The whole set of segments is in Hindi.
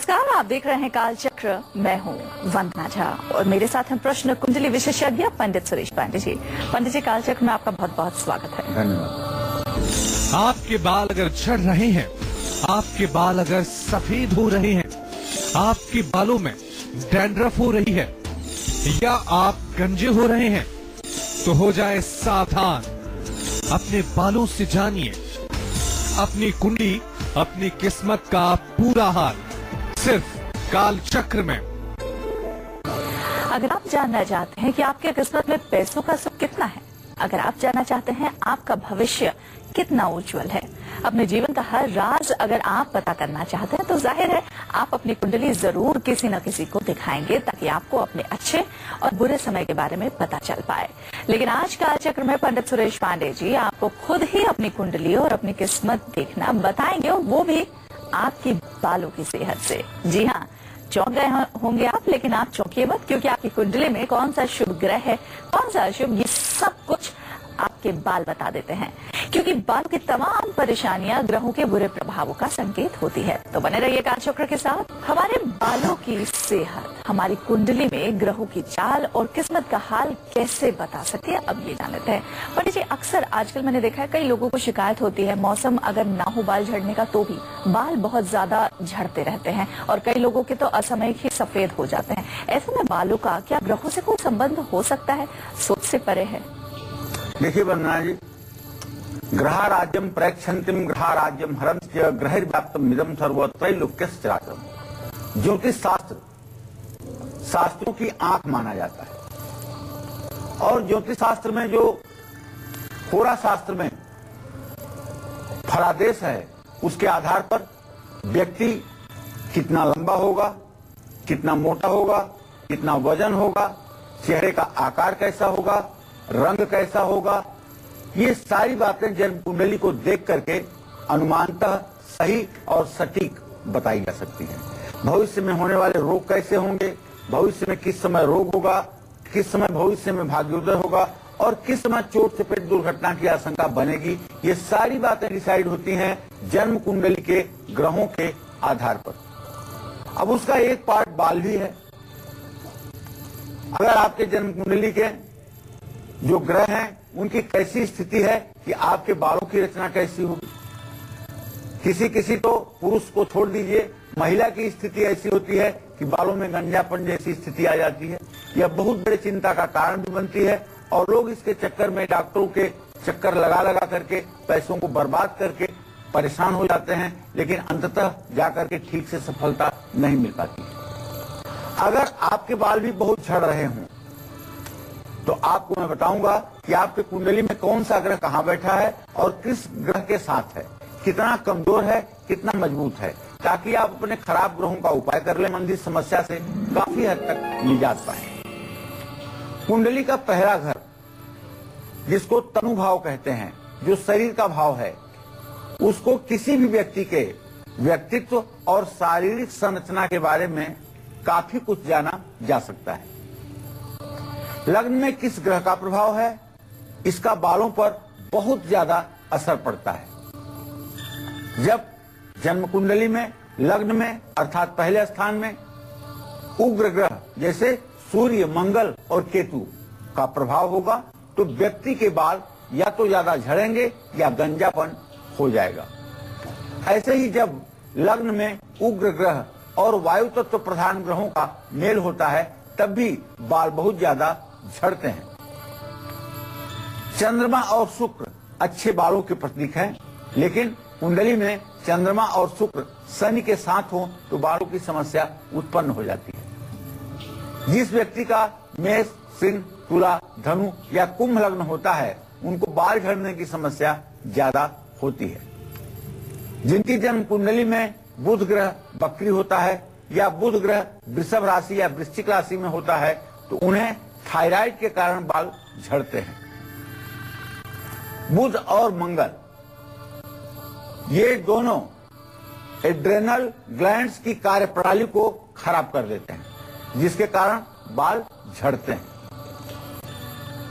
नमस्कार, आप देख रहे हैं कालचक्र। मैं हूं वंदना झा और मेरे साथ हैं प्रश्न कुंडली विशेषज्ञ पंडित सुरेश पांडे जी। पंडित जी, कालचक्र में आपका बहुत बहुत स्वागत है। धन्यवाद। आपके बाल अगर झड़ रहे हैं, आपके बाल अगर सफेद हो रहे हैं, आपके बालों में डैंड्रफ हो रही है या आप गंजे हो रहे हैं, तो हो जाए सावधान। अपने बालों से जानिए अपनी कुंडली, अपनी किस्मत का पूरा हाल सिर्फ कालचक्र में। अगर आप जानना चाहते हैं कि आपके किस्मत में पैसों का सुख कितना है, अगर आप जानना चाहते हैं आपका भविष्य कितना उज्जवल है, अपने जीवन का हर राज अगर आप पता करना चाहते हैं, तो जाहिर है आप अपनी कुंडली जरूर किसी न किसी को दिखाएंगे ताकि आपको अपने अच्छे और बुरे समय के बारे में पता चल पाए। लेकिन आज कालचक्र में पंडित सुरेश पांडे जी आपको खुद ही अपनी कुंडली और अपनी किस्मत देखना बताएंगे, और वो भी आपकी बालों की सेहत से। जी हाँ, चौंक गए होंगे आप, लेकिन आप चौंकिए मत, क्योंकि आपकी कुंडली में कौन सा शुभ ग्रह है, कौन सा अशुभ, ये सब कुछ आपके बाल बता देते हैं। क्योंकि बालों की तमाम परेशानियां ग्रहों के बुरे प्रभावों का संकेत होती है। तो बने रहिए कालचक्र के साथ। हमारे बालों की सेहत हमारी कुंडली में ग्रहों की चाल और किस्मत का हाल कैसे बता सकती है, अब ये जान लेते हैं। पंडित जी, अक्सर आजकल मैंने देखा है कई लोगों को शिकायत होती है मौसम अगर ना हो बाल झड़ने का तो भी बाल बहुत ज्यादा झड़ते रहते हैं, और कई लोगों के तो असामयिक ही सफेद हो जाते हैं। ऐसे में बालों का क्या ग्रहों से कोई संबंध हो सकता है? सोच से परे है। देखिए वंदना जी, ग्रहाराज्यम प्रेक्षन्तिम ग्रहाराज्यम हरंश्च ग्रहैर्व्याप्तम मिदं सर्व त्रैलोक्यस्य चराचरम्। ज्योतिष शास्त्र शास्त्रों की आंख माना जाता है, और ज्योतिष शास्त्र में जो होरा शास्त्र में फलादेश है, उसके आधार पर व्यक्ति कितना लंबा होगा, कितना मोटा होगा, कितना वजन होगा, चेहरे का आकार कैसा होगा, रंग कैसा होगा, ये सारी बातें जन्म कुंडली को देख करके अनुमानतः सही और सटीक बताई जा सकती हैं। भविष्य में होने वाले रोग कैसे होंगे, भविष्य में किस समय रोग होगा, किस समय भविष्य में भाग्योदय होगा, और किस समय चोट चपेट दुर्घटना की आशंका बनेगी, ये सारी बातें डिसाइड होती हैं जन्म कुंडली के ग्रहों के आधार पर। अब उसका एक पार्ट बाल भी है। अगर आपके जन्म कुंडली के जो ग्रह हैं उनकी कैसी स्थिति है कि आपके बालों की रचना कैसी होगी। किसी किसी तो पुरुष को छोड़ दीजिए, महिला की स्थिति ऐसी होती है कि बालों में गंजापन जैसी स्थिति आ जाती है। यह बहुत बड़ी चिंता का कारण भी बनती है, और लोग इसके चक्कर में डॉक्टरों के चक्कर लगा लगा करके पैसों को बर्बाद करके परेशान हो जाते हैं, लेकिन अंततः जाकर के ठीक से सफलता नहीं मिल पाती। अगर आपके बाल भी बहुत झड़ रहे हों तो आपको मैं बताऊंगा कि आपके कुंडली में कौन सा ग्रह कहां बैठा है और किस ग्रह के साथ है, कितना कमजोर है, कितना मजबूत है, ताकि आप अपने खराब ग्रहों का उपाय कर ले, मंदी समस्या से काफी हद तक निजात पाए। कुंडली का पहला घर, जिसको तनु भाव कहते हैं, जो शरीर का भाव है, उसको किसी भी व्यक्ति के व्यक्तित्व और शारीरिक संरचना के बारे में काफी कुछ जाना जा सकता है। लग्न में किस ग्रह का प्रभाव है, इसका बालों पर बहुत ज्यादा असर पड़ता है। जब जन्म कुंडली में लग्न में अर्थात पहले स्थान में उग्र ग्रह जैसे सूर्य, मंगल और केतु का प्रभाव होगा, तो व्यक्ति के बाल या तो ज्यादा झड़ेंगे या गंजापन हो जाएगा। ऐसे ही जब लग्न में उग्र ग्रह और वायु तत्व प्रधान ग्रहों का मेल होता है, तब भी बाल बहुत ज्यादा झड़ते हैं। चंद्रमा और शुक्र अच्छे बालों के प्रतीक हैं, लेकिन कुंडली में चंद्रमा और शुक्र शनि के साथ हो तो बालों की समस्या उत्पन्न हो जाती है। जिस व्यक्ति का मेष, सिंह, तुला, धनु या कुंभ लग्न होता है, उनको बाल झड़ने की समस्या ज्यादा होती है। जिनकी जन्म कुंडली में बुध ग्रह वक्री होता है या बुध ग्रह वृषभ राशि या वृश्चिक राशि में होता है, तो उन्हें थायराइड के कारण बाल झड़ते हैं। बुध और मंगल ये दोनों एड्रेनल ग्लैंड्स की कार्यप्रणाली को खराब कर देते हैं, जिसके कारण बाल झड़ते हैं।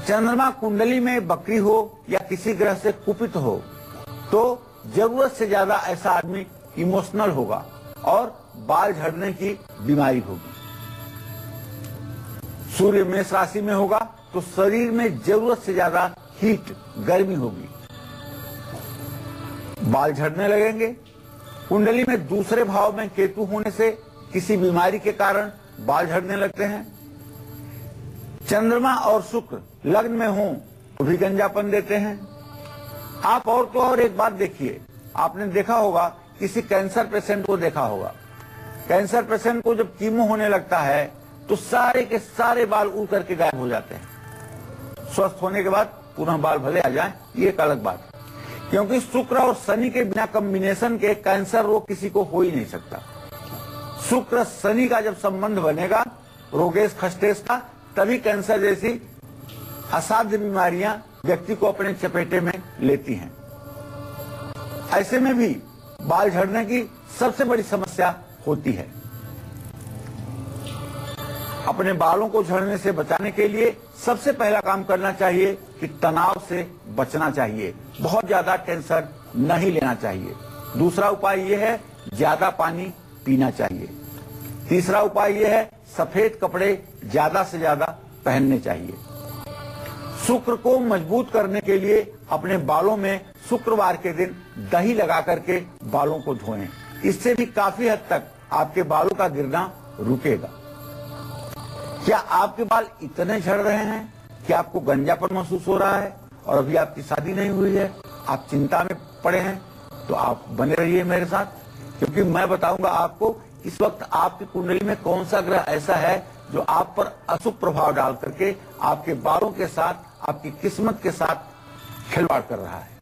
चंद्रमा कुंडली में बकरी हो या किसी ग्रह से कुपित हो, तो जरूरत से ज्यादा ऐसा आदमी इमोशनल होगा और बाल झड़ने की बीमारी होगी। सूर्य मेष राशि में होगा तो शरीर में जरूरत से ज्यादा हीट, गर्मी होगी, बाल झड़ने लगेंगे। कुंडली में दूसरे भाव में केतु होने से किसी बीमारी के कारण बाल झड़ने लगते हैं। चंद्रमा और शुक्र लग्न में हों तो भी गंजापन देते हैं। आप और तो और एक बात देखिए, आपने देखा होगा किसी कैंसर पेशेंट को देखा होगा, कैंसर पेशेंट को जब कीमो होने लगता है तो सारे के सारे बाल उड़ करके गायब हो जाते हैं। स्वस्थ होने के बाद पुनः बाल भले आ जाएं, ये एक अलग बात है, क्योंकि शुक्र और शनि के बिना कॉम्बिनेशन के कैंसर रोग किसी को हो ही नहीं सकता। शुक्र शनि का जब संबंध बनेगा रोगेश खस्टेश का, तभी कैंसर जैसी असाध्य बीमारियां व्यक्ति को अपने चपेटे में लेती हैं। ऐसे में भी बाल झड़ने की सबसे बड़ी समस्या होती है। अपने बालों को झड़ने से बचाने के लिए सबसे पहला काम करना चाहिए कि तनाव से बचना चाहिए, बहुत ज्यादा टेंशन नहीं लेना चाहिए। दूसरा उपाय यह है ज्यादा पानी पीना चाहिए। तीसरा उपाय यह है सफेद कपड़े ज्यादा से ज्यादा पहनने चाहिए। शुक्र को मजबूत करने के लिए अपने बालों में शुक्रवार के दिन दही लगा करके बालों को धोएं। इससे भी काफी हद तक आपके बालों का गिरना रुकेगा। क्या आपके बाल इतने झड़ रहे हैं कि आपको गंजापन महसूस हो रहा है और अभी आपकी शादी नहीं हुई है, आप चिंता में पड़े हैं, तो आप बने रहिए मेरे साथ, क्योंकि मैं बताऊंगा आपको इस वक्त आपकी कुंडली में कौन सा ग्रह ऐसा है जो आप पर अशुभ प्रभाव डाल करके आपके बालों के साथ, आपकी किस्मत के साथ खिलवाड़ कर रहा है।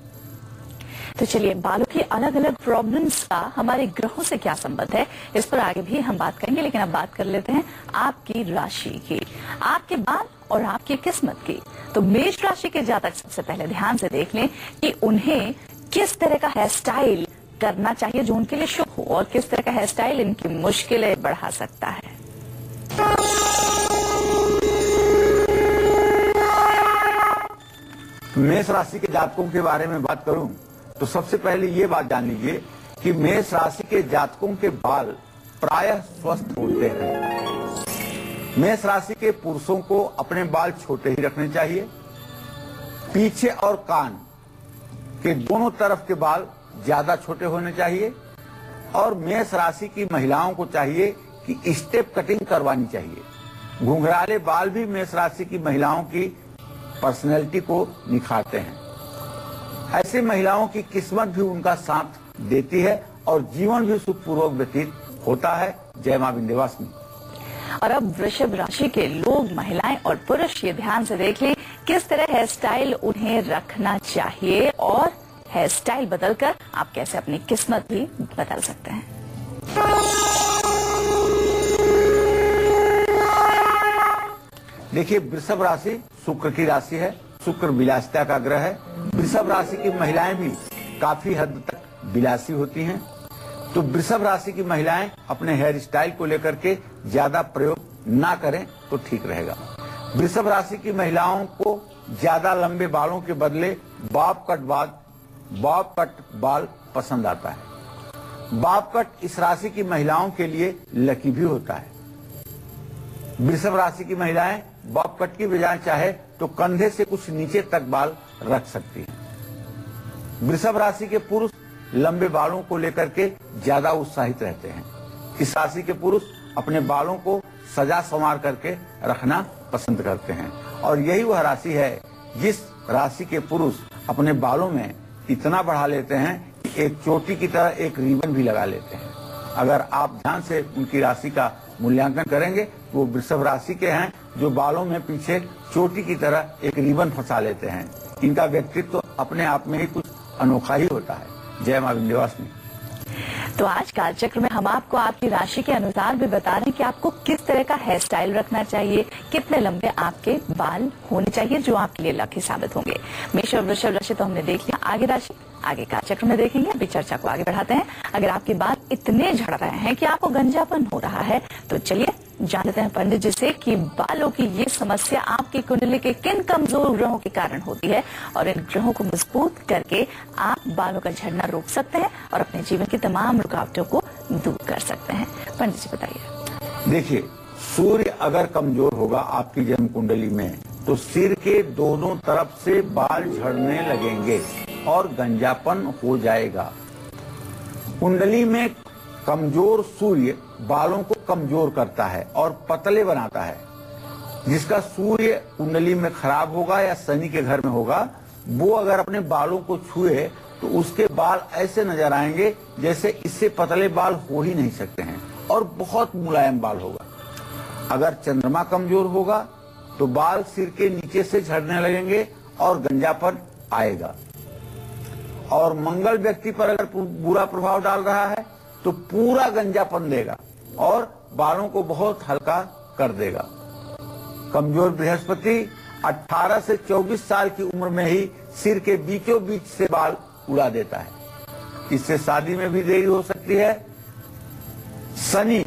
तो चलिए, बालों की अलग अलग प्रॉब्लम्स का हमारे ग्रहों से क्या संबंध है, इस पर आगे भी हम बात करेंगे, लेकिन अब बात कर लेते हैं आपकी राशि की, आपके बाल और आपकी किस्मत की। तो मेष राशि के जातक सबसे पहले ध्यान से देख लें कि उन्हें किस तरह का हेयर स्टाइल करना चाहिए जो उनके लिए शुभ हो, और किस तरह का हेयर स्टाइल इनकी मुश्किलें बढ़ा सकता है। मेष राशि के जातकों के बारे में बात करूं तो सबसे पहले ये बात जान लीजिए कि मेष राशि के जातकों के बाल प्रायः स्वस्थ होते हैं। मेष राशि के पुरुषों को अपने बाल छोटे ही रखने चाहिए। पीछे और कान के दोनों तरफ के बाल ज्यादा छोटे होने चाहिए। और मेष राशि की महिलाओं को चाहिए कि स्टेप कटिंग करवानी चाहिए। घुंघराले बाल भी मेष राशि की महिलाओं की पर्सनैलिटी को निखारते हैं। ऐसे महिलाओं की किस्मत भी उनका साथ देती है और जीवन भी सुखपूर्वक व्यतीत होता है। जय मां विंध्यवासिनी। और अब वृषभ राशि के लोग, महिलाएं और पुरुष ये ध्यान से देख लें किस तरह हेयर स्टाइल उन्हें रखना चाहिए, और हेयर स्टाइल बदलकर आप कैसे अपनी किस्मत भी बदल सकते हैं। देखिए, वृषभ राशि शुक्र की राशि है। शुक्र विलासिता का ग्रह है। वृषभ राशि की महिलाएं भी काफी हद तक विलासी होती हैं। तो वृषभ राशि की महिलाएं अपने हेयर स्टाइल को लेकर के ज्यादा प्रयोग ना करें तो ठीक रहेगा। वृषभ राशि की महिलाओं को ज्यादा लंबे बालों के बदले बॉब कट बाल पसंद आता है। बॉब कट इस राशि की महिलाओं के लिए लकी भी होता है। वृषभ राशि की महिलाएं बॉब कट की बजाय चाहे तो कंधे से कुछ नीचे तक बाल रख सकती हैं। वृषभ राशि के पुरुष लंबे बालों को लेकर के ज्यादा उत्साहित रहते हैं। इस राशि के पुरुष अपने बालों को सजा संवार करके रखना पसंद करते हैं। और यही वह राशि है जिस राशि के पुरुष अपने बालों में इतना बढ़ा लेते हैं कि एक चोटी की तरह एक रिबन भी लगा लेते हैं। अगर आप ध्यान से उनकी राशि का मूल्यांकन करेंगे तो वो वृषभ राशि के हैं जो बालों में पीछे चोटी की तरह एक रिबन फंसा लेते हैं। इनका व्यक्तित्व अपने आप में ही कुछ अनोखा ही होता है। जय मां विंध्यवासिनी। तो आज कालचक्र में हम आपको आपकी राशि के अनुसार भी बता रहे हैं कि आपको किस तरह का हेयर स्टाइल रखना चाहिए, कितने लंबे आपके बाल होने चाहिए जो आपके लिए लकी साबित होंगे। मेष और वृषभ राशि तो हमने देख लिया, आगे राशि आगे कालचक्र में देखेंगे। अभी चर्चा को आगे बढ़ाते हैं। अगर आपके बाल इतने झड़ रहे हैं कि आपको गंजापन हो रहा है तो चलिए जानते हैं पंडित जी से कि बालों की ये समस्या आपकी कुंडली के किन कमजोर ग्रहों के कारण होती है, और इन ग्रहों को मजबूत करके आप बालों का झड़ना रोक सकते हैं और अपने जीवन की तमाम रुकावटों को दूर कर सकते हैं? पंडित जी बताइए। देखिए, सूर्य अगर कमजोर होगा आपकी जन्म कुंडली में तो सिर के दोनों तरफ से बाल झड़ने लगेंगे और गंजापन हो जाएगा। कुंडली में कमजोर सूर्य बालों को कमजोर करता है और पतले बनाता है। जिसका सूर्य कुंडली में खराब होगा या शनि के घर में होगा, वो अगर अपने बालों को छुए तो उसके बाल ऐसे नजर आएंगे जैसे इससे पतले बाल हो ही नहीं सकते हैं और बहुत मुलायम बाल होगा। अगर चंद्रमा कमजोर होगा तो बाल सिर के नीचे से झड़ने लगेंगे और गंजापन आएगा। और मंगल व्यक्ति पर अगर बुरा प्रभाव डाल रहा है तो पूरा गंजापन देगा और बालों को बहुत हल्का कर देगा। कमजोर बृहस्पति 18 से 24 साल की उम्र में ही सिर के बीचों बीच से बाल उड़ा देता है। इससे शादी में भी देरी हो सकती है। शनि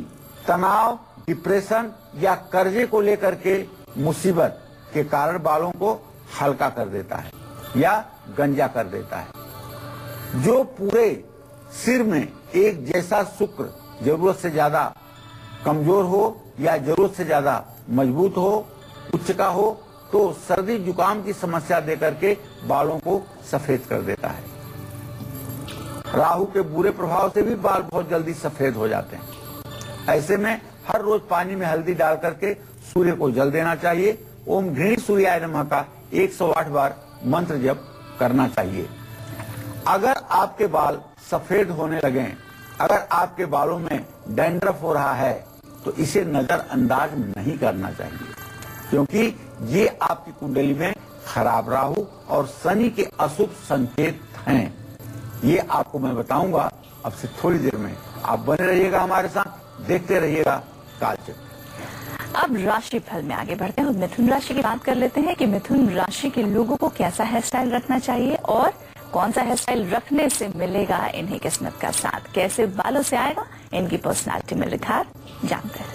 तनाव, डिप्रेशन या कर्जे को लेकर के मुसीबत के कारण बालों को हल्का कर देता है या गंजा कर देता है। जो पूरे सिर में एक जैसा शुक्र जरूरत से ज्यादा कमजोर हो या जरूरत से ज्यादा मजबूत हो, उच्च का हो, तो सर्दी जुकाम की समस्या देकर के बालों को सफेद कर देता है। राहु के बुरे प्रभाव से भी बाल बहुत जल्दी सफेद हो जाते हैं। ऐसे में हर रोज पानी में हल्दी डाल करके सूर्य को जल देना चाहिए। ओम घृणी सूर्याय नमः का 108 बार मंत्र जप करना चाहिए। अगर आपके बाल सफेद होने लगे, अगर आपके बालों में डैंड्रफ हो रहा है तो इसे नजरअंदाज नहीं करना चाहिए, क्योंकि ये आपकी कुंडली में खराब राहु और शनि के अशुभ संकेत हैं। ये आपको मैं बताऊंगा अब से थोड़ी देर में। आप बने रहिएगा हमारे साथ, देखते रहिएगा कालचक्र। अब राशि फल में आगे बढ़ते हैं। मिथुन राशि की बात कर लेते हैं कि मिथुन राशि के लोगों को कैसा हेयर स्टाइल रखना चाहिए और कौन सा हेयर स्टाइल रखने से मिलेगा इन्हें किस्मत का साथ, कैसे बालों से आएगा इनकी पर्सनालिटी में निखार, जानते हैं।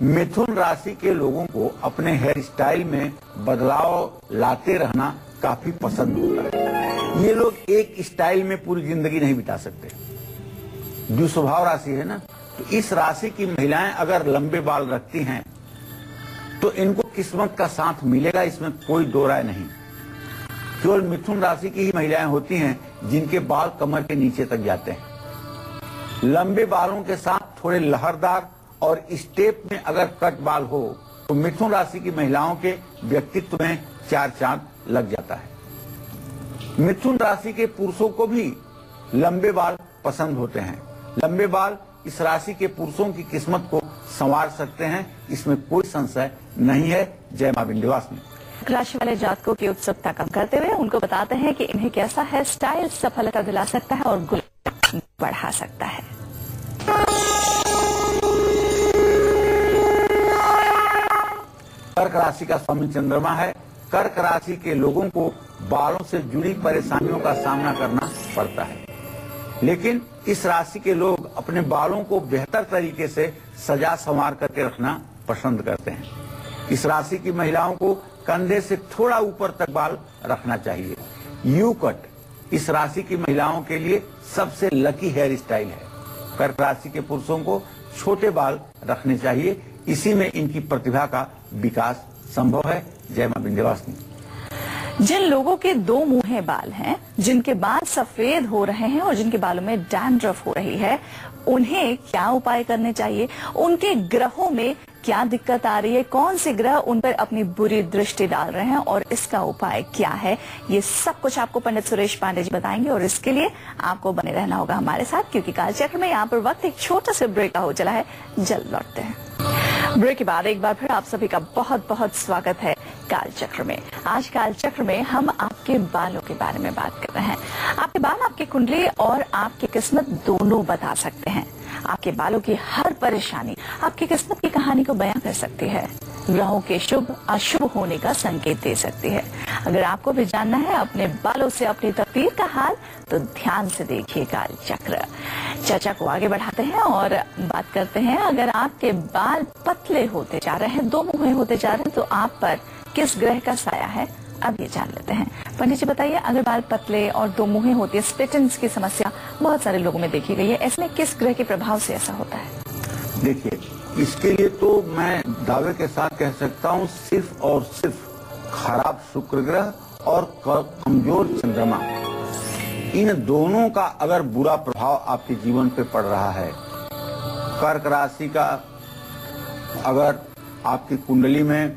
मिथुन राशि के लोगों को अपने हेयर स्टाइल में बदलाव लाते रहना काफी पसंद होता है। ये लोग एक स्टाइल में पूरी जिंदगी नहीं बिता सकते। जो स्वभाव राशि है ना, तो इस राशि की महिलाएं अगर लंबे बाल रखती हैं तो इनको किस्मत का साथ मिलेगा, इसमें कोई दो राय नहीं। केवल मिथुन राशि की ही महिलाएं होती हैं जिनके बाल कमर के नीचे तक जाते हैं। लंबे बालों के साथ थोड़े लहरदार और स्टेप में अगर कट बाल हो तो मिथुन राशि की महिलाओं के व्यक्तित्व में चार चांद लग जाता है। मिथुन राशि के पुरुषों को भी लंबे बाल पसंद होते हैं। लंबे बाल इस राशि के पुरुषों की किस्मत को संवार सकते हैं, इसमें कोई संशय नहीं है। जय मां विंध्यवासिनी। राशि वाले जातकों की उत्सुकता कम करते हुए उनको बताते हैं कि इन्हें कैसा हेयर स्टाइल सफलता दिला सकता है और गुल बढ़ा सकता है। कर्क राशि का स्वामी चंद्रमा है। कर्क राशि के लोगों को बालों से जुड़ी परेशानियों का सामना करना पड़ता है, लेकिन इस राशि के लोग अपने बालों को बेहतर तरीके से सजा संवार करके रखना पसंद करते हैं। इस राशि की महिलाओं को कंधे से थोड़ा ऊपर तक बाल रखना चाहिए। यू कट इस राशि की महिलाओं के लिए सबसे लकी हेयर स्टाइल है। कर्क राशि के पुरुषों को छोटे बाल रखने चाहिए, इसी में इनकी प्रतिभा का विकास संभव है। जय मां विंध्यवासिनी। जिन लोगों के दो मुंहे बाल हैं, जिनके बाल सफेद हो रहे हैं और जिनके बालों में डैंड्रफ हो रही है, उन्हें क्या उपाय करने चाहिए? उनके ग्रहों में क्या दिक्कत आ रही है? कौन से ग्रह उन पर अपनी बुरी दृष्टि डाल रहे हैं और इसका उपाय क्या है? ये सब कुछ आपको पंडित सुरेश पांडे जी बताएंगे और इसके लिए आपको बने रहना होगा हमारे साथ, क्योंकि कालचक्र में यहाँ पर वक्त एक छोटा सा ब्रेक का हो चला है। जल्द लौटते हैं। ब्रेक के बाद एक बार फिर आप सभी का बहुत बहुत स्वागत है कालचक्र में। आज कालचक्र में हम आपके बालों के बारे में बात कर रहे हैं। आपके बाल आपकी कुंडली और आपकी किस्मत दोनों बता सकते हैं। आपके बालों की हर परेशानी आपकी किस्मत की कहानी को बयां कर सकती है, ग्रहों के शुभ अशुभ होने का संकेत दे सकती है। अगर आपको भी जानना है अपने बालों से अपनी तकदीर का हाल, तो ध्यान से देखिए कालचक्र। चर्चा को आगे बढ़ाते हैं और बात करते हैं, अगर आपके बाल पतले होते जा रहे हैं, दो मुंहे होते जा रहे हैं, तो आप पर किस ग्रह का साया है, अब ये जान लेते हैं। पंडित जी बताइए, अगर बाल पतले और दो मुहें होती है, स्प्लिट एंड्स की समस्या बहुत सारे लोगों में देखी गई है, ऐसे में किस ग्रह के प्रभाव से ऐसा होता है? देखिए, इसके लिए तो मैं दावे के साथ कह सकता हूँ, सिर्फ और सिर्फ खराब शुक्र ग्रह और कमजोर चंद्रमा, इन दोनों का अगर बुरा प्रभाव आपके जीवन पे पड़ रहा है, कर्क राशि का अगर आपकी कुंडली में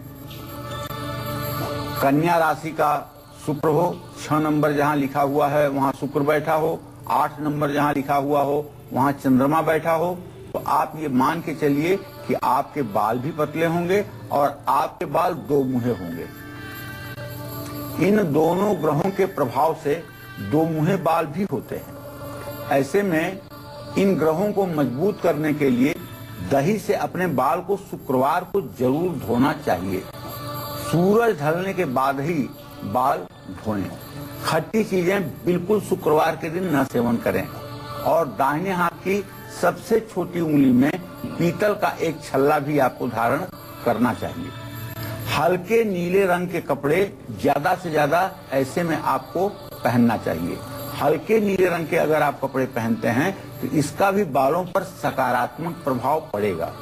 कन्या राशि का शुक्र हो, 6 नंबर जहां लिखा हुआ है वहां शुक्र बैठा हो, 8 नंबर जहां लिखा हुआ हो वहां चंद्रमा बैठा हो, तो आप ये मान के चलिए कि आपके बाल भी पतले होंगे और आपके बाल दो मुहे होंगे। इन दोनों ग्रहों के प्रभाव से दो मुहे बाल भी होते हैं। ऐसे में इन ग्रहों को मजबूत करने के लिए दही से अपने बाल को शुक्रवार को जरूर धोना चाहिए। सूरज ढलने के बाद ही बाल धोएं। खट्टी चीजें बिल्कुल शुक्रवार के दिन न सेवन करें और दाहिने हाथ की सबसे छोटी उंगली में पीतल का एक छल्ला भी आपको धारण करना चाहिए। हल्के नीले रंग के कपड़े ज्यादा से ज्यादा ऐसे में आपको पहनना चाहिए। हल्के नीले रंग के अगर आप कपड़े पहनते हैं तो इसका भी बालों पर सकारात्मक प्रभाव पड़ेगा।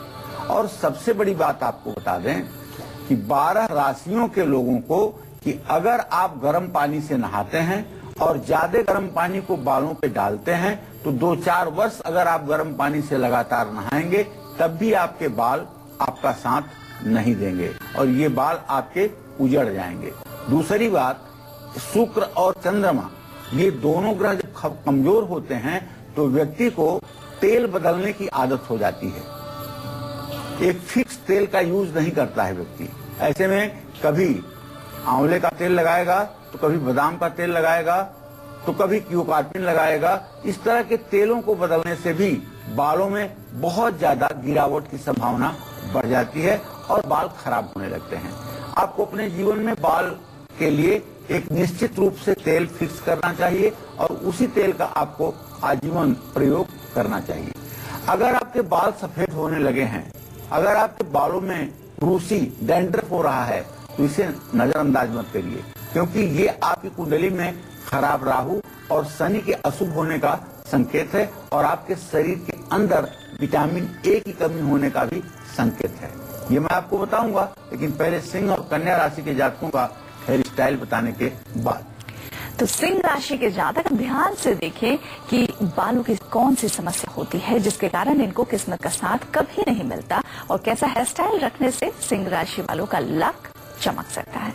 और सबसे बड़ी बात आपको बता दें कि 12 राशियों के लोगों को कि अगर आप गर्म पानी से नहाते हैं और ज्यादा गर्म पानी को बालों पे डालते हैं तो 2-4 वर्ष अगर आप गर्म पानी से लगातार नहाएंगे तब भी आपके बाल आपका साथ नहीं देंगे और ये बाल आपके उजड़ जाएंगे। दूसरी बात, शुक्र और चंद्रमा ये दोनों ग्रह जब कमजोर होते हैं तो व्यक्ति को तेल बदलने की आदत हो जाती है। एक फिक्स तेल का यूज नहीं करता है व्यक्ति। ऐसे में कभी आंवले का तेल लगाएगा तो कभी बादाम का तेल लगाएगा तो कभी क्यूकार्पिन लगाएगा। इस तरह के तेलों को बदलने से भी बालों में बहुत ज्यादा गिरावट की संभावना बढ़ जाती है और बाल खराब होने लगते हैं। आपको अपने जीवन में बाल के लिए एक निश्चित रूप से तेल फिक्स करना चाहिए और उसी तेल का आपको आजीवन प्रयोग करना चाहिए। अगर आपके बाल सफेद होने लगे हैं, अगर आपके बालों में रूसी डैंड्रफ हो रहा है तो इसे नजरअंदाज मत करिए, क्योंकि ये आपकी कुंडली में खराब राहु और शनि के अशुभ होने का संकेत है और आपके शरीर के अंदर विटामिन ए की कमी होने का भी संकेत है। ये मैं आपको बताऊंगा, लेकिन पहले सिंह और कन्या राशि के जातकों का हेयर स्टाइल बताने के बाद। तो सिंह राशि के जातक ध्यान से देखें कि बालों की कौन सी समस्या होती है जिसके कारण इनको किस्मत का साथ कभी नहीं मिलता और कैसा हेयर स्टाइल रखने से सिंह राशि वालों का लक चमक सकता है।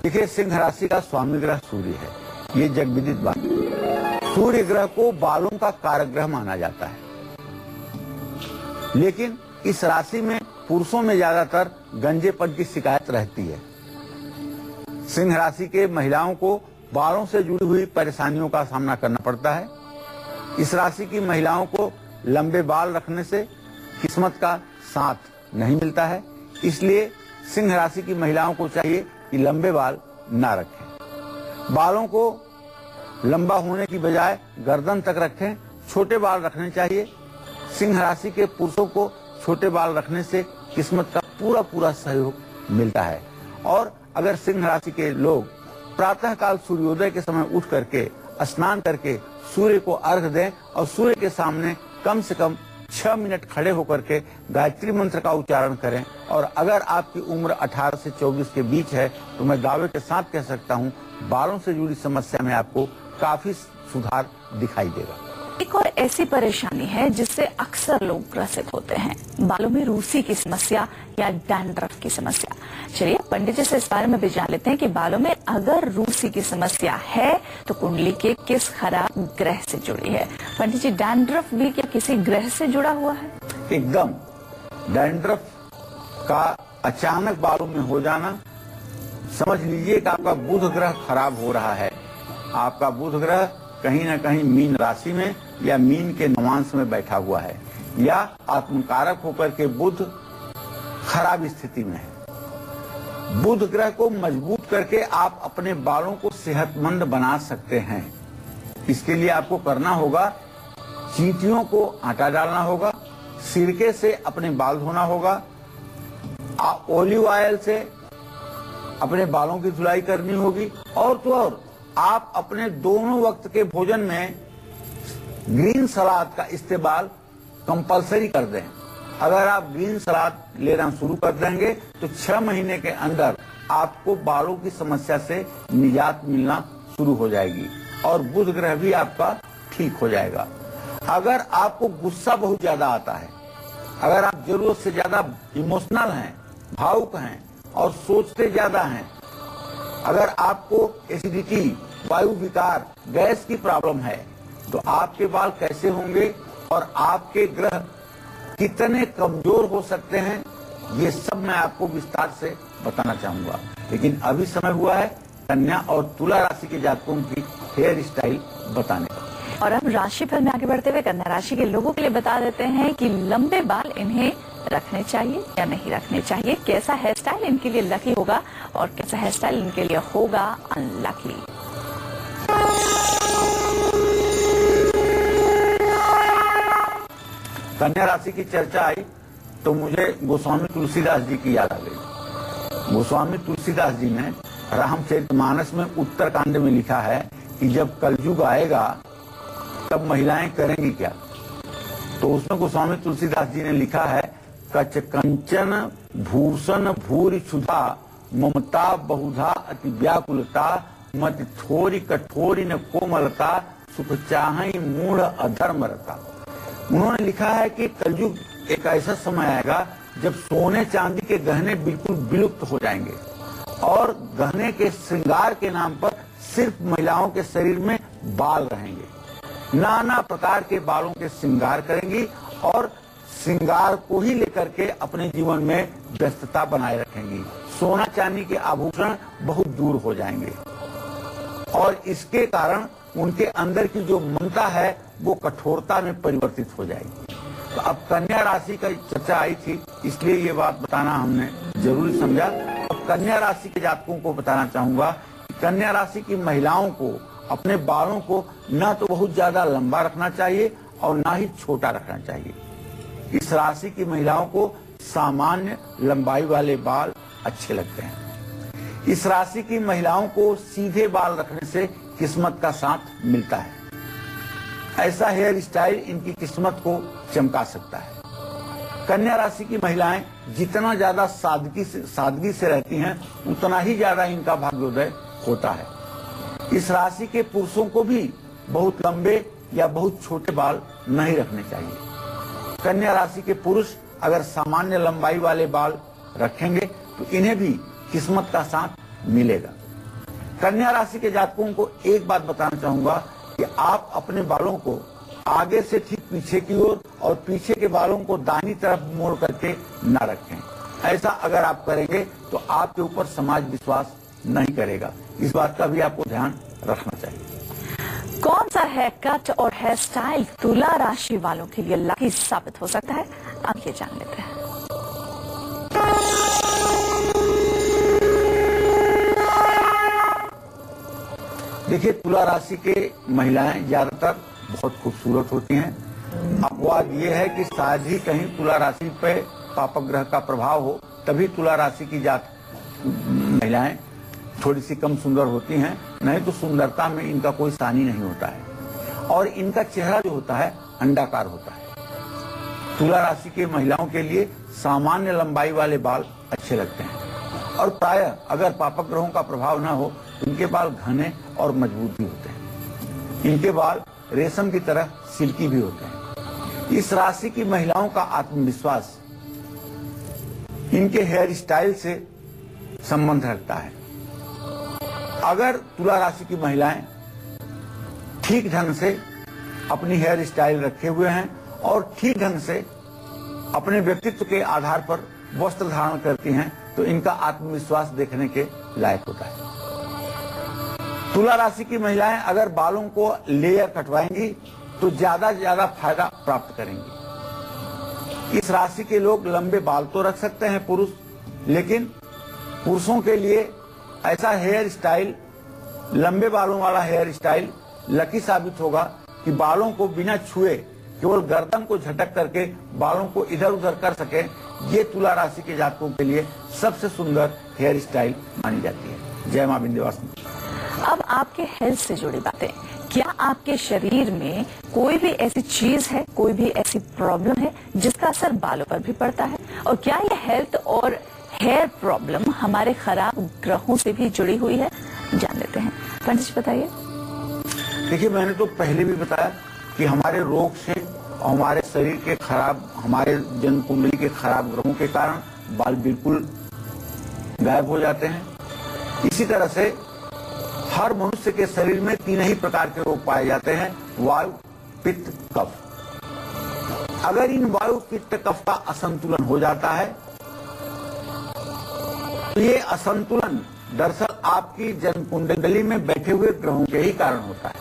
देखिए, सिंह राशि का स्वामी ग्रह सूर्य है, ये जगविदित बात है। सूर्य ग्रह को बालों का कारक ग्रह माना जाता है, लेकिन इस राशि में पुरुषों में ज्यादातर गंजेपन की शिकायत रहती है। सिंह राशि के महिलाओं को बालों से जुड़ी हुई परेशानियों का सामना करना पड़ता है। इस राशि की महिलाओं को लंबे बाल रखने से किस्मत का साथ नहीं मिलता है, इसलिए सिंह राशि की महिलाओं को चाहिए कि लंबे बाल ना रखें। बालों को लंबा होने की बजाय गर्दन तक रखें, छोटे बाल रखने चाहिए। सिंह राशि के पुरुषों को छोटे बाल रखने से किस्मत का पूरा सहयोग मिलता है। और अगर सिंह राशि के लोग प्रातःकाल सूर्योदय के समय उठ करके स्नान करके सूर्य को अर्घ दें और सूर्य के सामने कम से कम 6 मिनट खड़े होकर के गायत्री मंत्र का उच्चारण करें, और अगर आपकी उम्र 18 से 24 के बीच है तो मैं दावे के साथ कह सकता हूं बालों से जुड़ी समस्या में आपको काफी सुधार दिखाई देगा। एक और ऐसी परेशानी है जिससे अक्सर लोग ग्रसित होते हैं, बालों में रूसी की समस्या या डैंड्रफ की समस्या। चलिए पंडित जी से इस बारे में भी जान लेते हैं कि बालों में अगर रूसी की समस्या है तो कुंडली के किस खराब ग्रह से जुड़ी है। पंडित जी, डैंड्रफ भी क्या किसी ग्रह से जुड़ा हुआ है? एकदम। डैंड्रफ का अचानक बालों में हो जाना, समझ लीजिए कि आपका बुध ग्रह खराब हो रहा है। आपका बुध ग्रह कहीं न कहीं मीन राशि में या मीन के नवांश में बैठा हुआ है, या आत्मकारक होकर के बुध खराब स्थिति में है। बुध ग्रह को मजबूत करके आप अपने बालों को सेहतमंद बना सकते हैं। इसके लिए आपको करना होगा, चींटियों को आटा डालना होगा, सिरके से अपने बाल धोना होगा, ऑलिव ऑयल से अपने बालों की धुलाई करनी होगी। और तो और आप अपने दोनों वक्त के भोजन में ग्रीन सलाद का इस्तेमाल कंपलसरी कर दें। अगर आप ग्रीन सलाद लेना शुरू कर देंगे तो 6 महीने के अंदर आपको बालों की समस्या से निजात मिलना शुरू हो जाएगी और बुध ग्रह भी आपका ठीक हो जाएगा। अगर आपको गुस्सा बहुत ज्यादा आता है, अगर आप जरूरत से ज्यादा इमोशनल हैं, भावुक हैं और सोचते ज्यादा हैं, अगर आपको एसिडिटी, वायु विकार, गैस की प्रॉब्लम है, तो आपके बाल कैसे होंगे और आपके ग्रह कितने कमजोर हो सकते हैं, ये सब मैं आपको विस्तार से बताना चाहूंगा। लेकिन अभी समय हुआ है कन्या और तुला राशि के जातकों की हेयर स्टाइल बताने का। और अब राशिफल में आगे बढ़ते हुए कन्या राशि के लोगों के लिए बता देते हैं कि लंबे बाल इन्हें रखने चाहिए या नहीं रखने चाहिए, कैसा हेयर स्टाइल इनके लिए लकी होगा और कैसा हेयर स्टाइल इनके लिए होगा अनलकी। कन्या राशि की चर्चा आई तो मुझे गोस्वामी तुलसीदास जी की याद आ गई। गोस्वामी तुलसीदास जी ने रामचरितमानस में उत्तरकांड में लिखा है कि जब कलयुग आएगा तब महिलाएं करेंगी क्या। तो उसमें गोस्वामी तुलसीदास जी ने लिखा है, कच कंचन भूषण भूरि क्षुधा ममता बहुधा अति व्याकुलता मत थोरी कठोरी न कोमलता सुख चाहि मूढ़ अधर्मरता। उन्होंने लिखा है कि कलयुग एक ऐसा समय आएगा जब सोने चांदी के गहने बिल्कुल विलुप्त हो जाएंगे और गहने के श्रृंगार के नाम पर सिर्फ महिलाओं के शरीर में बाल रहेंगे। नाना प्रकार के बालों के श्रृंगार करेंगी और श्रृंगार को ही लेकर के अपने जीवन में व्यस्तता बनाए रखेंगी। सोना चांदी के आभूषण बहुत दूर हो जाएंगे और इसके कारण उनके अंदर की जो ममता है वो कठोरता में परिवर्तित हो जाएगी। तो अब कन्या राशि का चर्चा आई थी, इसलिए ये बात बताना हमने जरूरी समझा। अब कन्या राशि के जातकों को बताना चाहूंगा कि कन्या राशि की महिलाओं को अपने बालों को ना तो बहुत ज्यादा लंबा रखना चाहिए और ना ही छोटा रखना चाहिए। इस राशि की महिलाओं को सामान्य लंबाई वाले बाल अच्छे लगते हैं। इस राशि की महिलाओं को सीधे बाल रखने से किस्मत का साथ मिलता है। ऐसा हेयर स्टाइल इनकी किस्मत को चमका सकता है। कन्या राशि की महिलाएं जितना ज्यादा सादगी से रहती हैं उतना ही ज्यादा इनका भाग्योदय होता है। इस राशि के पुरुषों को भी बहुत लंबे या बहुत छोटे बाल नहीं रखने चाहिए। कन्या राशि के पुरुष अगर सामान्य लंबाई वाले बाल रखेंगे तो इन्हें भी किस्मत का साथ मिलेगा। कन्या राशि के जातकों को एक बात बताना चाहूंगा कि आप अपने बालों को आगे से ठीक पीछे की ओर और पीछे के बालों को दाहिनी तरफ मोड़ करके न रखें। ऐसा अगर आप करेंगे तो आपके ऊपर समाज विश्वास नहीं करेगा। इस बात का भी आपको ध्यान रखना चाहिए। कौन सा हेयर कट और हेयर स्टाइल तुला राशि वालों के लिए लकी साबित हो सकता है, अब ये जान लेते हैं। देखिए, तुला राशि के महिलाएं ज्यादातर बहुत खूबसूरत होती हैं। अपवाद ये है कि शायद ही कहीं तुला राशि पे पापक ग्रह का प्रभाव हो, तभी तुला राशि की महिलाएं थोड़ी सी कम सुंदर होती हैं, नहीं तो सुंदरता में इनका कोई सानी नहीं होता है। और इनका चेहरा जो होता है अंडाकार होता है। तुला राशि की महिलाओं के लिए सामान्य लंबाई वाले बाल अच्छे लगते हैं और प्रायः अगर पापक ग्रहों का प्रभाव न हो इनके बाल घने और मजबूत भी होते हैं। इनके बाल रेशम की तरह सिल्की भी होते हैं। इस राशि की महिलाओं का आत्मविश्वास इनके हेयर स्टाइल से संबंध रखता है। अगर तुला राशि की महिलाएं ठीक ढंग से अपनी हेयर स्टाइल रखे हुए हैं और ठीक ढंग से अपने व्यक्तित्व के आधार पर वस्त्र धारण करती हैं तो इनका आत्मविश्वास देखने के लायक होता है। तुला राशि की महिलाएं अगर बालों को लेयर कटवाएंगी तो ज्यादा से ज्यादा फायदा प्राप्त करेंगी। इस राशि के लोग लंबे बाल तो रख सकते हैं पुरुष, लेकिन पुरुषों के लिए ऐसा हेयर स्टाइल, लंबे बालों वाला हेयर स्टाइल लकी साबित होगा कि बालों को बिना छुए केवल गर्दन को झटक करके बालों को इधर उधर कर सके। ये तुला राशि के जातकों के लिए सबसे सुंदर हेयर स्टाइल मानी जाती है। जय मां विंध्यवासिनी। अब आपके हेल्थ से जुड़ी बातें, क्या आपके शरीर में कोई भी ऐसी चीज है, कोई भी ऐसी प्रॉब्लम है जिसका असर बालों पर भी पड़ता है, और क्या ये हेल्थ और हेयर प्रॉब्लम हमारे खराब ग्रहों से भी जुड़ी हुई है? जान लेते हैं। पंडित जी बताइए। देखिए, मैंने तो पहले भी बताया कि हमारे रोग से, हमारे शरीर के खराब, हमारे जन्म कुंडली के खराब ग्रहों के कारण बाल बिल्कुल गायब हो जाते हैं। इसी तरह से हर मनुष्य के शरीर में 3 ही प्रकार के रोग पाए जाते हैं, वायु, पित्त, कफ। अगर इन वायु, पित्त, कफ का असंतुलन हो जाता है तो ये असंतुलन दरअसल आपकी जन्म कुंडली में बैठे हुए ग्रहों के ही कारण होता है।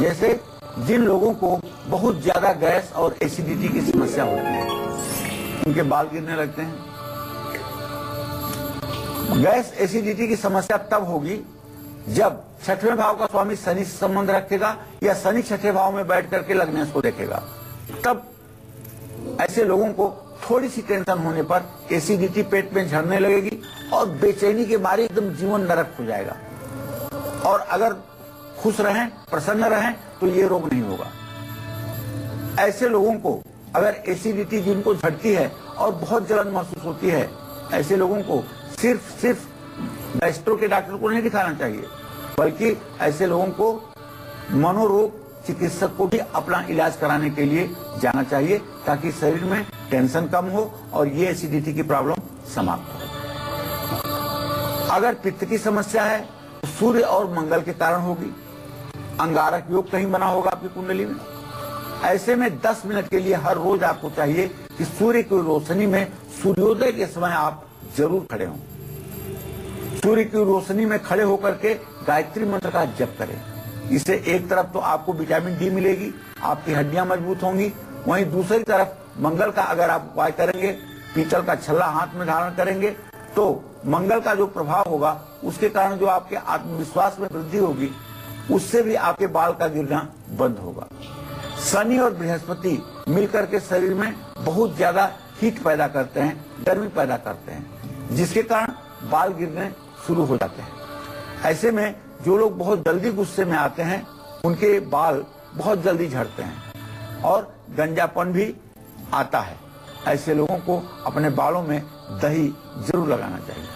जैसे जिन लोगों को बहुत ज्यादा गैस और एसिडिटी की समस्या होती है, उनके बाल गिरने लगते हैं। गैस एसिडिटी की समस्या तब होगी जब 6वें भाव का स्वामी शनि से संबंध रखेगा या शनि 6ठे भाव में बैठ करके लग्नेश को देखेगा। तब ऐसे लोगों को थोड़ी सी टेंशन होने पर एसिडिटी पेट में झड़ने लगेगी और बेचैनी के मारे एकदम जीवन नरक हो जाएगा। और अगर खुश रहें, प्रसन्न रहें तो ये रोग नहीं होगा। ऐसे लोगों को अगर एसिडिटी जिनको झड़ती है और बहुत जलन महसूस होती है, ऐसे लोगों को सिर्फ गैस्ट्रो के डॉक्टर को नहीं दिखाना चाहिए, बल्कि ऐसे लोगों को मनोरोग चिकित्सक को भी अपना इलाज कराने के लिए जाना चाहिए, ताकि शरीर में टेंशन कम हो और ये एसिडिटी की प्रॉब्लम समाप्त हो। अगर पित्त की समस्या है तो सूर्य और मंगल के कारण होगी। अंगारक योग कहीं बना होगा आपकी कुंडली में। ऐसे में 10 मिनट के लिए हर रोज आपको चाहिए कि सूर्य की रोशनी में सूर्योदय के समय आप जरूर खड़े हों। सूर्य की रोशनी में खड़े होकर के गायत्री मंत्र का जप करें। इससे एक तरफ तो आपको विटामिन डी मिलेगी, आपकी हड्डियां मजबूत होंगी, वहीं दूसरी तरफ मंगल का अगर आप उपाय करेंगे, पीतल का छल्ला हाथ में धारण करेंगे, तो मंगल का जो प्रभाव होगा उसके कारण जो आपके आत्मविश्वास में वृद्धि होगी, उससे भी आपके बाल का गिरना बंद होगा। शनि और बृहस्पति मिलकर के शरीर में बहुत ज्यादा हीट पैदा करते हैं, गर्मी पैदा करते हैं, जिसके कारण बाल गिरने शुरू हो जाते हैं। ऐसे में जो लोग बहुत जल्दी गुस्से में आते हैं, उनके बाल बहुत जल्दी झड़ते हैं और गंजापन भी आता है। ऐसे लोगों को अपने बालों में दही जरूर लगाना चाहिए।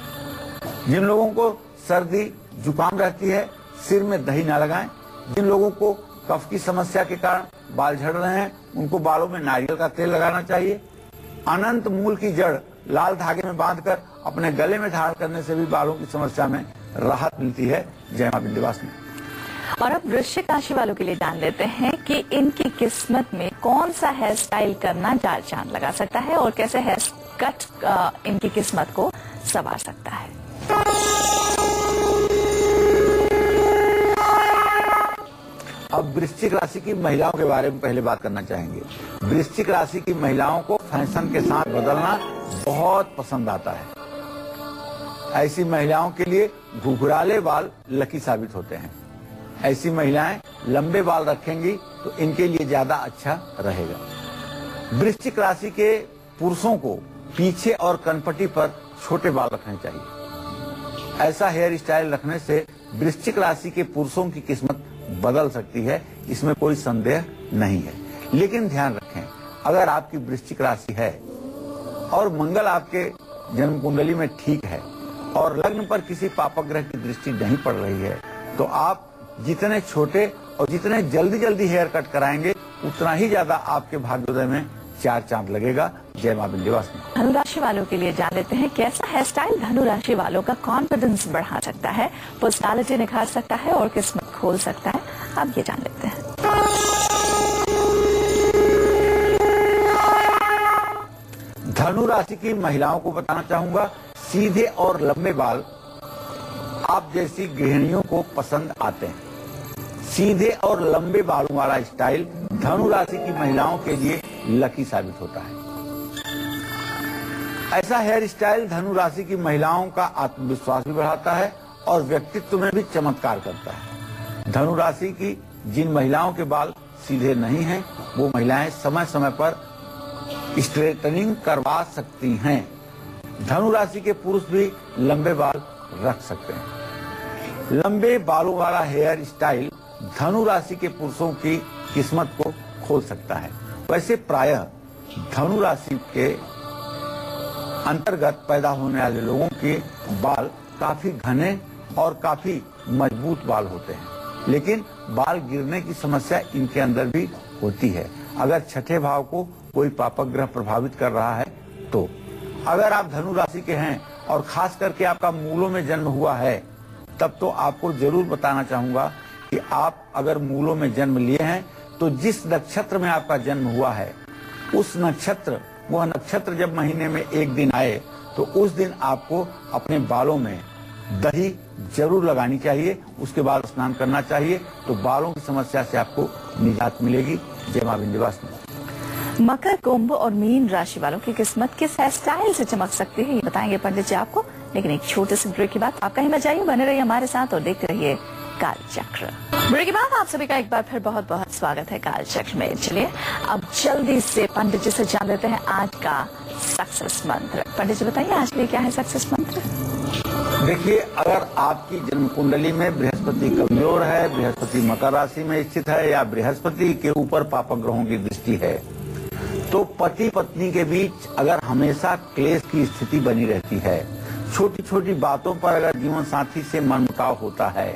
जिन लोगों को सर्दी जुकाम रहती है, सिर में दही ना लगाएं। जिन लोगों को कफ की समस्या के कारण बाल झड़ रहे हैं, उनको बालों में नारियल का तेल लगाना चाहिए। अनंत मूल की जड़ लाल धागे में बांधकर अपने गले में धारण करने से भी बालों की समस्या में राहत मिलती है। जय मां विंध्यवासिनी। और अब वृश्चिक राशि वालों के लिए जान लेते हैं कि इनकी किस्मत में कौन सा हेयर स्टाइल करना चार चांद लगा सकता है और कैसे हेयर कट इनकी किस्मत को संवार सकता है। अब वृश्चिक राशि की महिलाओं के बारे में पहले बात करना चाहेंगे। वृश्चिक राशि की महिलाओं को फैशन के साथ बदलना बहुत पसंद आता है। ऐसी महिलाओं के लिए घुघराले बाल लकी साबित होते हैं। ऐसी महिलाएं लंबे बाल रखेंगी तो इनके लिए ज्यादा अच्छा रहेगा। वृश्चिक राशि के पुरुषों को पीछे और कनपट्टी पर छोटे बाल रखने चाहिए। ऐसा हेयर स्टाइल रखने से वृश्चिक राशि के पुरुषों की किस्मत बदल सकती है, इसमें कोई संदेह नहीं है। लेकिन ध्यान रखें, अगर आपकी वृश्चिक राशि है और मंगल आपके जन्म कुंडली में ठीक है और लग्न पर किसी पापक ग्रह की दृष्टि नहीं पड़ रही है, तो आप जितने छोटे और जितने जल्दी जल्दी हेयर कट कराएंगे, उतना ही ज्यादा आपके भाग्योदय में चार चांद लगेगा। जय मां विंध्यवासिनी। धनु राशि वालों के लिए जान लेते हैं कैसा हेयर स्टाइल धनु राशि वालों का कॉन्फिडेंस बढ़ा सकता है, पर्सनालिटी निखार सकता है और किस्मत खोल सकता है। अब ये जान लेते हैं। धनु राशि की महिलाओं को बताना चाहूंगा, सीधे और लंबे बाल आप जैसी गृहिणियों को पसंद आते हैं। सीधे और लंबे बालों वाला स्टाइल धनु राशि की महिलाओं के लिए लकी साबित होता है। ऐसा हेयर स्टाइल धनु राशि की महिलाओं का आत्मविश्वास भी बढ़ाता है और व्यक्तित्व में भी चमत्कार करता है। धनु राशि की जिन महिलाओं के बाल सीधे नहीं हैं, वो महिलाएं समय समय पर स्ट्रेटनिंग करवा सकती हैं। धनु राशि के पुरुष भी लंबे बाल रख सकते हैं। लंबे बालों वाला हेयर स्टाइल धनु राशि के पुरुषों की किस्मत को खोल सकता है। वैसे प्रायः धनु राशि के अंतर्गत पैदा होने वाले लोगों के बाल काफी घने और काफी मजबूत बाल होते हैं, लेकिन बाल गिरने की समस्या इनके अंदर भी होती है अगर छठे भाव को कोई पापक ग्रह प्रभावित कर रहा है तो। अगर आप धनु राशि के हैं और खास करके आपका मूलों में जन्म हुआ है, तब तो आपको जरूर बताना चाहूंगा कि आप अगर मूलों में जन्म लिए हैं तो जिस नक्षत्र में आपका जन्म हुआ है उस नक्षत्र, वह नक्षत्र जब महीने में एक दिन आए तो उस दिन आपको अपने बालों में दही जरूर लगानी चाहिए, उसके बाद स्नान करना चाहिए, तो बालों की समस्या से आपको निजात मिलेगी। जय मां विंध्यवासिनी। मकर, कुंभ और मीन राशि वालों की किस्मत किस हेयर स्टाइल से चमक सकती है, ये बताएंगे पंडित जी आपको, लेकिन एक छोटे से ब्रेक के बाद आप कहीं मत जाइए, बने रहिए हमारे साथ और देखते रहिए कालचक्र। ब्रेक के बाद आप सभी का एक बार फिर बहुत बहुत स्वागत है कालचक्र में। चलिए अब जल्दी से पंडित जी से जान लेते हैं आज का सक्सेस मंत्र। पंडित जी बताइए आज के लिए क्या है सक्सेस मंत्र? देखिए, अगर आपकी जन्म कुंडली में बृहस्पति कमजोर है, बृहस्पति मकर राशि में स्थित है या बृहस्पति के ऊपर पापक ग्रहों की दृष्टि है, तो पति पत्नी के बीच अगर हमेशा क्लेश की स्थिति बनी रहती है, छोटी छोटी बातों पर अगर जीवन साथी से मनमुटाव होता है,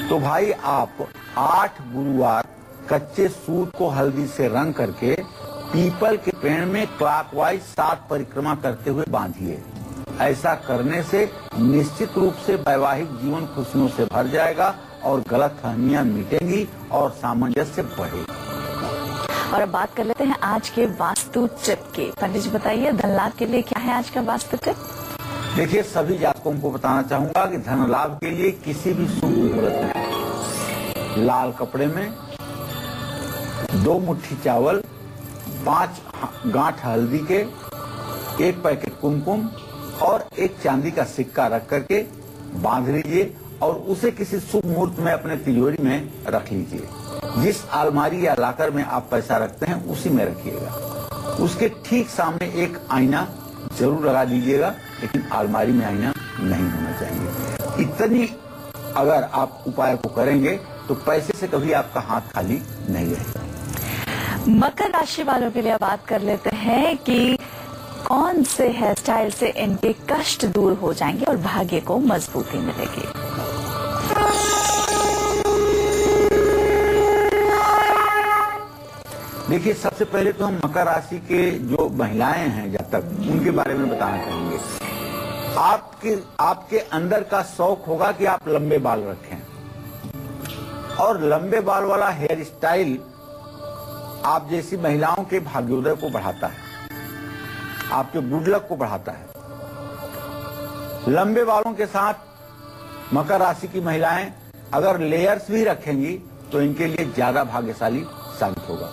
तो भाई आप 8 गुरुवार कच्चे सूत को हल्दी से रंग करके पीपल के पेड़ में क्लॉकवाइज 7 परिक्रमा करते हुए बांधिए। ऐसा करने से निश्चित रूप से वैवाहिक जीवन खुशियों से भर जाएगा और गलतफहमियां मिटेंगी और सामंजस्य बढ़ेगा। और अब बात कर लेते हैं आज के वास्तु टिप की। पंडित जी बताइए धन लाभ के लिए क्या है आज का वास्तु टिप? देखिए, सभी जातकों को बताना चाहूंगा कि धन लाभ के लिए किसी भी शुभ मुहूर्त में लाल कपड़े में 2 मुट्ठी चावल, 5 गांठ हल्दी के, 1 पैकेट कुमकुम और 1 चांदी का सिक्का रख करके बांध लीजिए और उसे किसी शुभ मुहूर्त में अपने तिजोरी में रख लीजिए। जिस अलमारी या लाकर में आप पैसा रखते हैं उसी में रखिएगा। उसके ठीक सामने एक आईना जरूर लगा दीजिएगा, लेकिन अलमारी में आईना नहीं होना चाहिए। इतनी अगर आप उपाय को करेंगे तो पैसे से कभी आपका हाथ खाली नहीं रहेगा। मकर राशि वालों के लिए बात कर लेते हैं कि कौन से हेयर स्टाइल से इनके कष्ट दूर हो जाएंगे और भाग्य को मजबूती मिलेगी। देखिए, सबसे पहले तो हम मकर राशि के जो महिलाएं हैं जातक, उनके बारे में बताना चाहेंगे। आपके अंदर का शौक होगा कि आप लंबे बाल रखें, और लंबे बाल वाला हेयर स्टाइल आप जैसी महिलाओं के भाग्योदय को बढ़ाता है, आपके गुड लक को बढ़ाता है। लंबे बालों के साथ मकर राशि की महिलाएं अगर लेयर्स भी रखेंगी तो इनके लिए ज्यादा भाग्यशाली साबित होगा।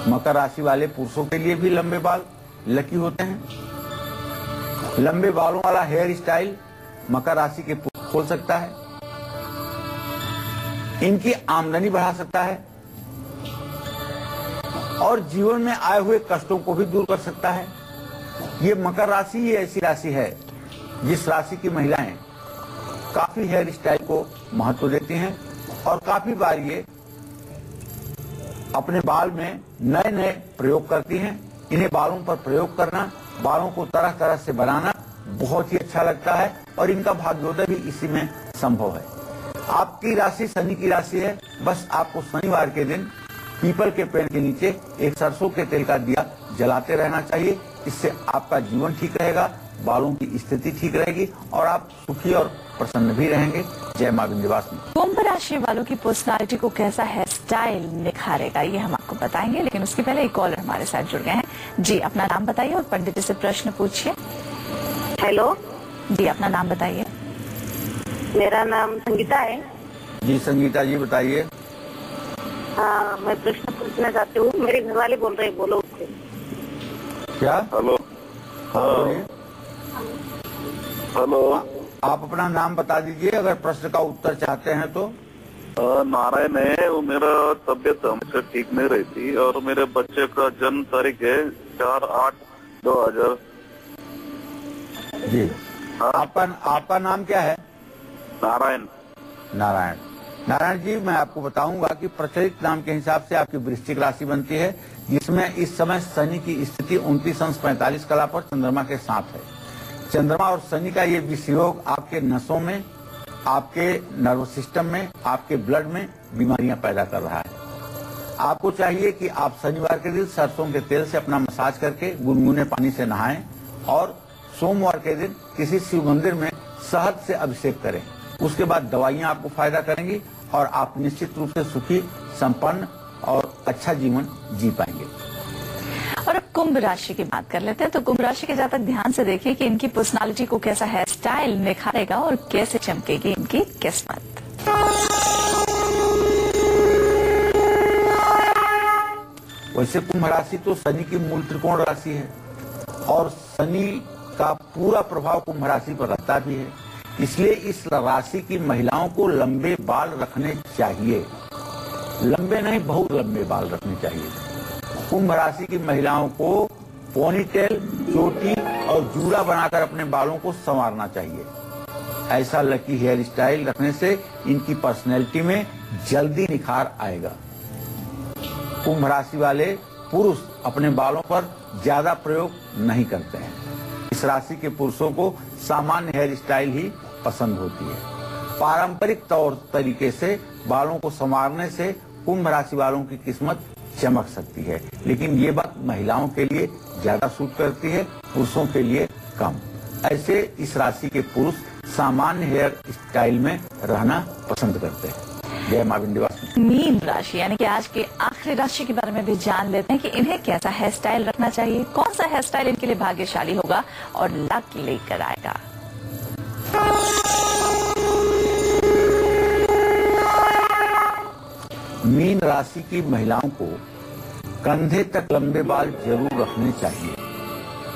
मकर राशि वाले पुरुषों के लिए भी लंबे बाल लकी होते हैं। लंबे बालों वाला हेयर स्टाइल मकर राशि के पुरुष खोल सकता है, इनकी आमदनी बढ़ा सकता है और जीवन में आए हुए कष्टों को भी दूर कर सकता है। ये मकर राशि ही ऐसी राशि है जिस राशि की महिलाएं काफी हेयर स्टाइल को महत्व देती हैं और काफी बार ये अपने बाल में नए नए प्रयोग करती हैं। इन्हें बालों पर प्रयोग करना, बालों को तरह तरह से बनाना बहुत ही अच्छा लगता है और इनका भाग्योदय भी इसी में संभव है। आपकी राशि शनि की राशि है, बस आपको शनिवार के दिन पीपल के पेड़ के नीचे एक सरसों के तेल का दिया जलाते रहना चाहिए। इससे आपका जीवन ठीक रहेगा, बालों की स्थिति ठीक रहेगी और आप सुखी और प्रसन्न भी रहेंगे। जय मां विंध्यवासिनी। कुंभ राशि वालों की पर्सनालिटी को कैसा हेयर स्टाइल निखारेगा, ये हम आपको बताएंगे, लेकिन उसके पहले एक कॉलर हमारे साथ जुड़ गए हैं। जी, अपना नाम बताइए और पंडित जी से प्रश्न पूछिए। हेलो जी, अपना नाम बताइए। मेरा नाम संगीता है। जी संगीता जी बताइए। हाँ, मैं प्रश्न पूछना चाहती हूँ। मेरे घर वाले बोल रहे हैं, बोलो उससे। क्या? हेलो। हाँ, हेलो। आप अपना नाम बता दीजिए अगर प्रश्न का उत्तर चाहते हैं तो। नारायण है, वो मेरा तबीयत हमेशा ठीक नहीं रहती और मेरे बच्चे का जन्म तारीख है 4/8/2000। जी, हाँ। आपका नाम क्या है? नारायण। नारायण। नारायण जी, मैं आपको बताऊंगा कि प्रचलित नाम के हिसाब से आपकी वृश्चिक राशि बनती है, जिसमें इस समय शनि की स्थिति 29:45 कला पर चंद्रमा के साथ है। चंद्रमा और शनि का ये विषयोग आपके नसों में, आपके नर्वस सिस्टम में, आपके ब्लड में बीमारियां पैदा कर रहा है। आपको चाहिए कि आप शनिवार के दिन सरसों के तेल से अपना मसाज करके गुनगुने पानी से नहाएं और सोमवार के दिन किसी शिव मंदिर में शहद से अभिषेक करें। उसके बाद दवाइयां आपको फायदा करेंगी और आप निश्चित रूप से सुखी, संपन्न और अच्छा जीवन जी पाएंगे। और अब कुंभ राशि की बात कर लेते हैं। तो कुंभ राशि के जातक ध्यान से देखिए कि इनकी पर्सनालिटी को कैसा हेयर स्टाइल निखारेगा और कैसे चमकेगी इनकी किस्मत। वैसे कुंभ राशि तो शनि की मूल त्रिकोण राशि है और शनि का पूरा प्रभाव कुंभ राशि पर रहता भी है, इसलिए इस राशि की महिलाओं को लंबे बाल रखने चाहिए। लंबे नहीं, बहुत लंबे बाल रखने चाहिए। कुंभ राशि की महिलाओं को पोनीटेल, चोटी और जूड़ा बनाकर अपने बालों को संवारना चाहिए। ऐसा लकी हेयर स्टाइल रखने से इनकी पर्सनैलिटी में जल्दी निखार आएगा। कुंभ राशि वाले पुरुष अपने बालों पर ज्यादा प्रयोग नहीं करते हैं। इस राशि के पुरुषों को सामान्य हेयर स्टाइल ही पसंद होती है। पारंपरिक तौर तरीके से बालों को संवारने से कुंभ राशि वालों की किस्मत चमक सकती है, लेकिन ये बात महिलाओं के लिए ज्यादा सूट करती है, पुरुषों के लिए कम। ऐसे इस राशि के पुरुष सामान्य हेयर स्टाइल में रहना पसंद करते हैं। जय मां विंध्यवासिनी। मीन राशि यानी कि आज के आखिरी राशि के बारे में भी जान लेते हैं कि इन्हें कैसा हेयर स्टाइल रखना चाहिए, कौन सा हेयर स्टाइल इनके लिए भाग्यशाली होगा और लक लेकर आएगा। मीन राशि की महिलाओं को कंधे तक लंबे बाल जरूर रखने चाहिए।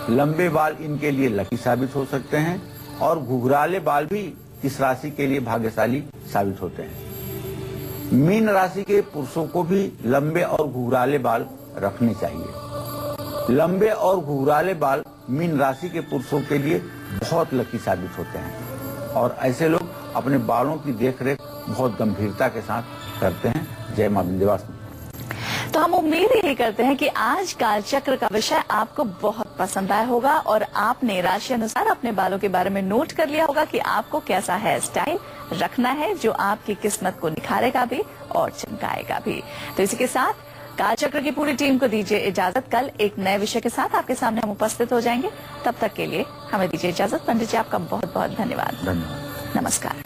लंबे बाल इनके लिए लकी साबित हो सकते हैं और घुघराले बाल भी इस राशि के लिए भाग्यशाली साबित होते हैं। मीन राशि के पुरुषों को भी लंबे और घुघराले बाल रखने चाहिए। लंबे और घुघराले बाल मीन राशि के पुरुषों के लिए बहुत लकी साबित होते हैं और ऐसे लोग अपने बालों की देखरेख बहुत गंभीरता के साथ करते हैं। जय मां विंध्यवासिनी। तो हम उम्मीद यही करते हैं कि आज काल चक्र का विषय आपको बहुत पसंद आया होगा और आपने राशि अनुसार अपने बालों के बारे में नोट कर लिया होगा कि आपको कैसा हेयर स्टाइल रखना है जो आपकी किस्मत को निखारेगा भी और चमकाएगा भी। तो इसी के साथ कालचक्र की पूरी टीम को दीजिए इजाजत। कल एक नए विषय के साथ आपके सामने हम उपस्थित हो जाएंगे। तब तक के लिए हमें दीजिए इजाजत। पंडित जी, आपका बहुत बहुत धन्यवाद। धन्यवाद। नमस्कार।